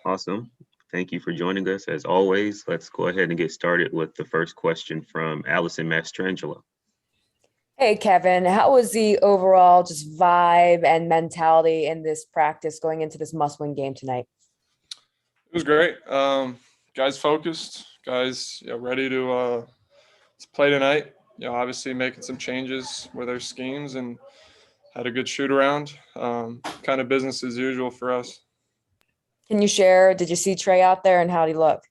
Awesome. Thank you for joining us. As always, let's go ahead and get started with the first question from Allison Mastrangelo. Hey, Kevin, how was the overall just vibe and mentality in this practice going into this must-win game tonight? It was great. Guys focused. Guys, ready to play tonight. Obviously making some changes with our schemes and had a good shoot around. Kind of business as usual for us. Can you share, did you see Trey out there and how'd he look?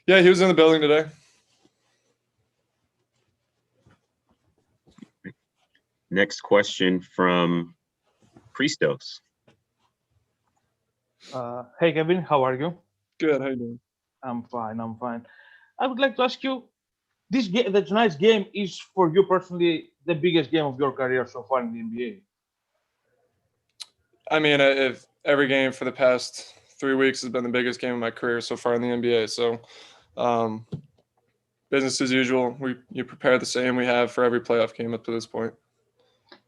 Yeah, he was in the building today. Next question from Christos. Hey Kevin, how are you? Good. How you doing? I'm fine. I would like to ask you, this game, the tonight's game is for you personally the biggest game of your career so far in the NBA. I mean, if every game for the past 3 weeks has been the biggest game of my career so far in the NBA. So, business as usual. You prepare the same we have for every playoff game up to this point.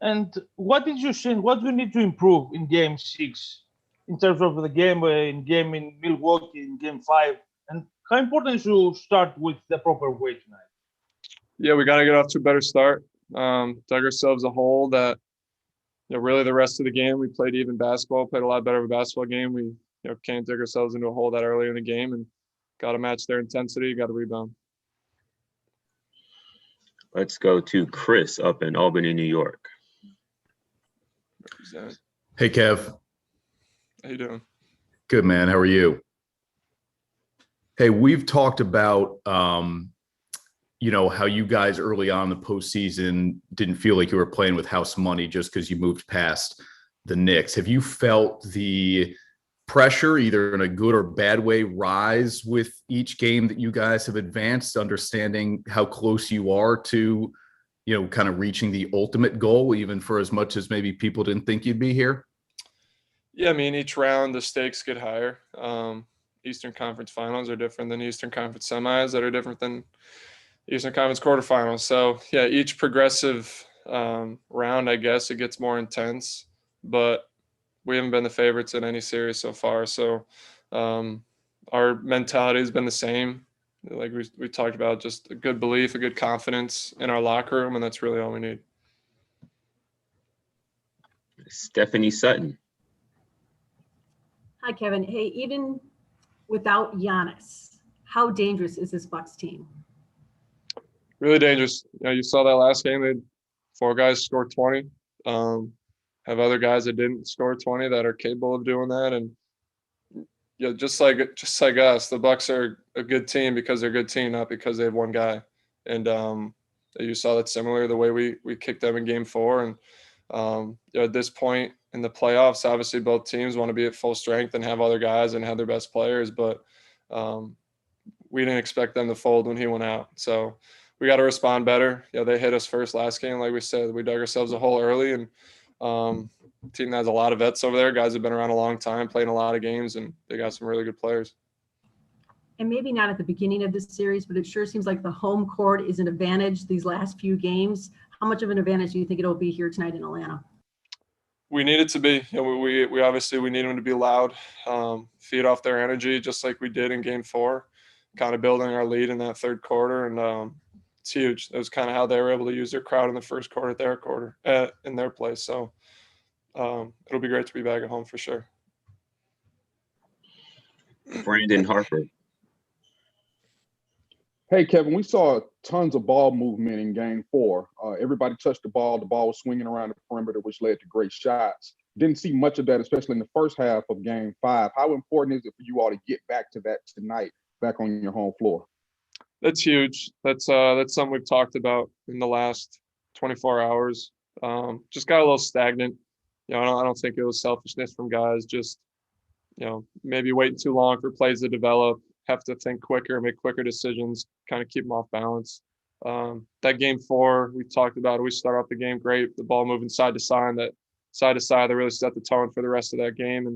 And what did you think? What do you need to improve in Game 6 in terms of the game in Milwaukee in Game 5? And how important is to start with the proper way tonight? Yeah, we got to get off to a better start. Dug ourselves a hole that, really the rest of the game we played even basketball, played a lot better of a basketball game. We, can't dig ourselves into a hole that early in the game and got to match their intensity, got to rebound. Let's go to Chris up in Albany, New York. Represent. Hey, Kev. How you doing? Good, man. How are you? Hey, we've talked about, how you guys early on in the postseason didn't feel like you were playing with house money just because you moved past the Knicks. Have you felt the pressure, either in a good or bad way, rise with each game that you guys have advanced, understanding how close you are to, kind of reaching the ultimate goal, even for as much as maybe people didn't think you'd be here? Yeah, I mean, each round the stakes get higher. Eastern Conference Finals are different than Eastern Conference semis that are different than Eastern Conference quarterfinals. So, yeah, each progressive round, I guess, it gets more intense. But we haven't been the favorites in any series so far. So our mentality has been the same. Like we talked about, just a good belief, a good confidence in our locker room, and that's really all we need. Stephanie Sutton. Hi, Kevin. Hey, even without Giannis, how dangerous is this Bucks team? Really dangerous. You saw that last game. They had 4 guys score 20. Have other guys that didn't score 20 that are capable of doing that. And just like us, the Bucks are a good team because they're a good team, not because they have one guy. And you saw that similar the way we kicked them in Game 4. And at this point in the playoffs, obviously both teams want to be at full strength and have other guys and have their best players. But we didn't expect them to fold when he went out. So we got to respond better. They hit us first last game. Like we said, we dug ourselves a hole early, and team that has a lot of vets over there. Guys have been around a long time, playing a lot of games, and they got some really good players. And maybe not at the beginning of this series, but it sure seems like the home court is an advantage these last few games. How much of an advantage do you think it'll be here tonight in Atlanta? We need it to be. We obviously we need them to be loud, feed off their energy, just like we did in Game 4, kind of building our lead in that third quarter, and it's huge. That was kind of how they were able to use their crowd in the first quarter at their quarter in their place. So it'll be great to be back at home for sure. Brandon Harper. Hey, Kevin, we saw tons of ball movement in Game 4. Everybody touched the ball. The ball was swinging around the perimeter, which led to great shots. Didn't see much of that, especially in the first half of Game 5. How important is it for you all to get back to that tonight, back on your home floor? That's huge. That's something we've talked about in the last 24 hours. Just got a little stagnant. I don't think it was selfishness from guys. Just maybe waiting too long for plays to develop. Have to think quicker, make quicker decisions, kind of keep them off balance. That Game 4 we talked about, we start off the game great, the ball moving side to side. That really set the tone for the rest of that game,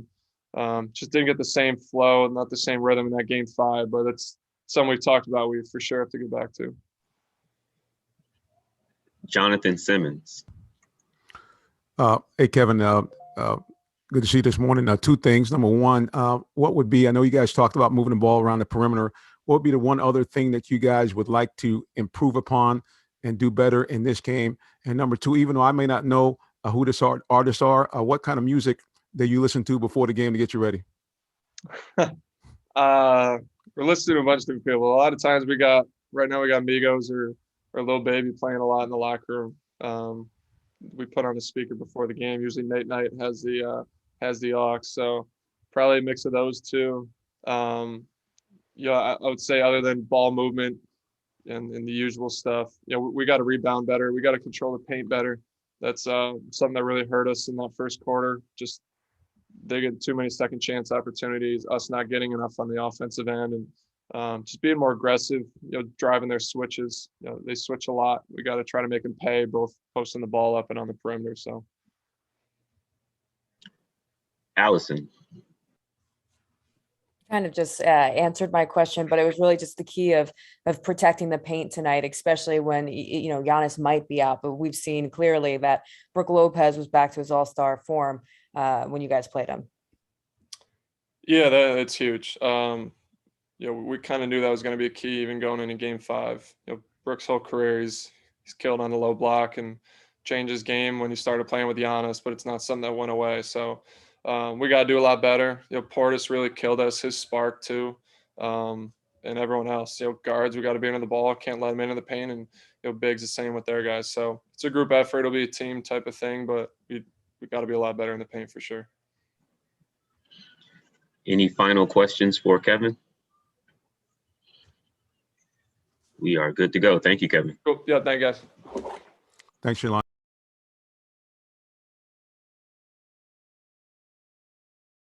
and just didn't get the same flow, not the same rhythm in that Game 5. But it's something we've talked about. We for sure have to get back to. Jonathan Simmons. Hey, Kevin. Good to see you this morning. Two things. Number one, what would be, I know you guys talked about moving the ball around the perimeter. What would be the one other thing that you guys would like to improve upon and do better in this game? And number two, even though I may not know who the artists are, what kind of music that you listen to before the game to get you ready? We're listening to a bunch of different people. A lot of times right now we got Migos or Lil Baby playing a lot in the locker room. We put on a speaker before the game. Usually Nate Knight has the aux, so probably a mix of those two. I would say other than ball movement and the usual stuff, we got to rebound better. We got to control the paint better. That's something that really hurt us in that first quarter. Just they get too many second chance opportunities, us not getting enough on the offensive end, and just being more aggressive, driving their switches. They switch a lot. We got to try to make them pay, both posting the ball up and on the perimeter. So, Allison. Kind of just answered my question, but it was really just the key of protecting the paint tonight, especially when Giannis might be out. But we've seen clearly that Brook Lopez was back to his all-star form when you guys played him. Yeah, that's huge. We kind of knew that was going to be a key even going into Game 5. Brook's whole career, he's killed on the low block and changed his game when he started playing with Giannis, but it's not something that went away. So we got to do a lot better. Portis really killed us, his spark too, and everyone else. Guards, we got to be into the ball, can't let them into the paint, and bigs the same with their guys. So it's a group effort. It'll be a team type of thing, but we got to be a lot better in the paint for sure. Any final questions for Kevin? We are good to go. Thank you, Kevin. Cool. Yeah, thank you guys. Thanks, Shalon.